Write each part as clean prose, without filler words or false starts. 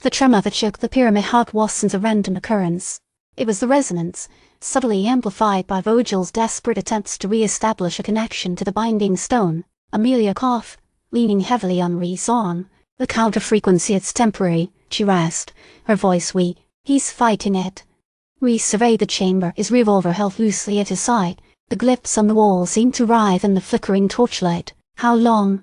The tremor that shook the pyramid heart wasn't a random occurrence. It was the resonance, subtly amplified by Vogel's desperate attempts to re-establish a connection to the binding stone. Amelia coughed, leaning heavily on Rhys' arm. The counter-frequency, it's temporary, she rasped, her voice weak. He's fighting it. Rhys surveyed the chamber, his revolver held loosely at his side. The glyphs on the wall seemed to writhe in the flickering torchlight. How long?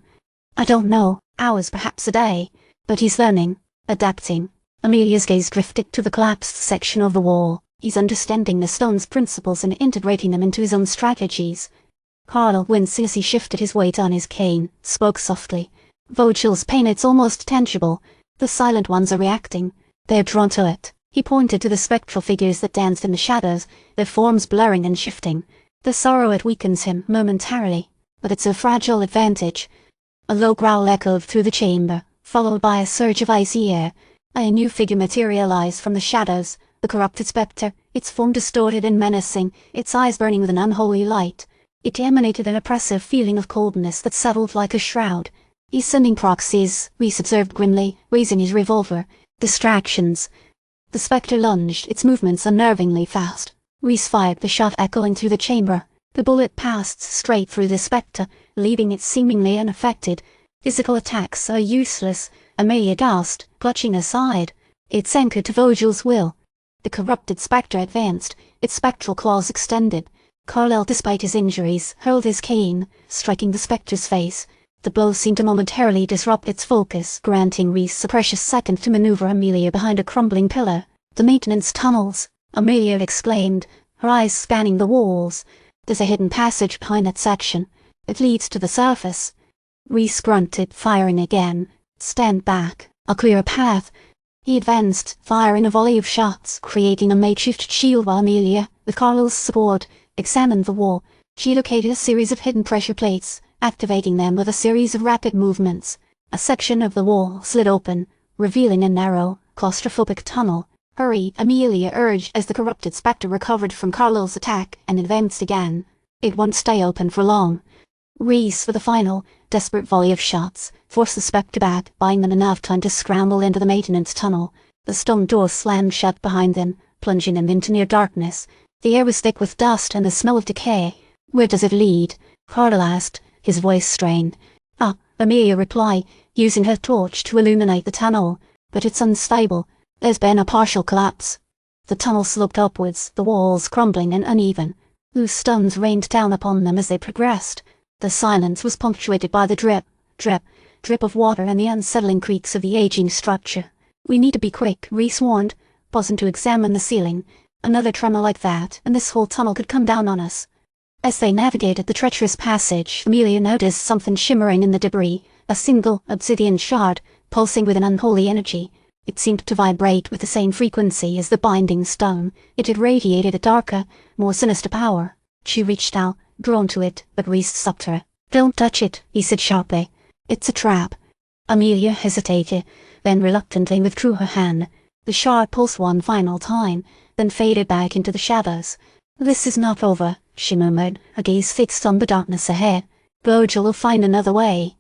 I don't know. Hours, perhaps a day. But he's learning, adapting. Amelia's gaze drifted to the collapsed section of the wall. He's understanding the stone's principles and integrating them into his own strategies. Carl winced as he shifted his weight on his cane, spoke softly. Vogel's pain, it's almost tangible. The silent ones are reacting. They're drawn to it. He pointed to the spectral figures that danced in the shadows, their forms blurring and shifting. The sorrow, it weakens him momentarily, but it's a fragile advantage. A low growl echoed through the chamber, followed by a surge of icy air. A new figure materialized from the shadows, the Corrupted Specter, its form distorted and menacing, its eyes burning with an unholy light. It emanated an oppressive feeling of coldness that settled like a shroud. He's sending proxies, Rhys observed grimly, raising his revolver. Distractions. The spectre lunged, its movements unnervingly fast. Rhys fired the shot, echoing through the chamber. The bullet passed straight through the spectre, leaving it seemingly unaffected. Physical attacks are useless, Amelia gasped, clutching her side. It's anchored to Vogel's will. The Corrupted Spectre advanced, its spectral claws extended. Carlyle, despite his injuries, hurled his cane, striking the spectre's face. The blow seemed to momentarily disrupt its focus, granting Rhys a precious second to maneuver Amelia behind a crumbling pillar. The maintenance tunnels, Amelia exclaimed, her eyes scanning the walls. There's a hidden passage behind that section. It leads to the surface. Rhys grunted, firing again. Stand back. I'll clear a path. He advanced, firing a volley of shots, creating a makeshift shield while Amelia, with Carlyle's support, examined the wall. She located a series of hidden pressure plates, activating them with a series of rapid movements. A section of the wall slid open, revealing a narrow, claustrophobic tunnel. Hurry, Amelia urged as the Corrupted Spectre recovered from Carlyle's attack and advanced again. It won't stay open for long. Rhys, with a final, desperate volley of shots, forced the spectre back, buying them enough time to scramble into the maintenance tunnel. The stone door slammed shut behind them, plunging them into near darkness. The air was thick with dust and the smell of decay. Where does it lead? Carlyle asked, his voice strained. Amelia replied, using her torch to illuminate the tunnel. But it's unstable. There's been a partial collapse. The tunnel sloped upwards, the walls crumbling and uneven. Loose stones rained down upon them as they progressed. The silence was punctuated by the drip, drip, drip of water and the unsettling creaks of the aging structure. We need to be quick, Rhys warned, pausing to examine the ceiling. Another tremor like that, and this whole tunnel could come down on us. As they navigated the treacherous passage, Amelia noticed something shimmering in the debris, a single obsidian shard, pulsing with an unholy energy. It seemed to vibrate with the same frequency as the binding stone. It had radiated a darker, more sinister power. She reached out, drawn to it, but Rhys stopped her. Don't touch it, he said sharply. It's a trap. Amelia hesitated, then reluctantly withdrew her hand. The shard pulsed one final time, then faded back into the shadows. This is not over, she murmured, her gaze fixed on the darkness ahead. Vogel will find another way.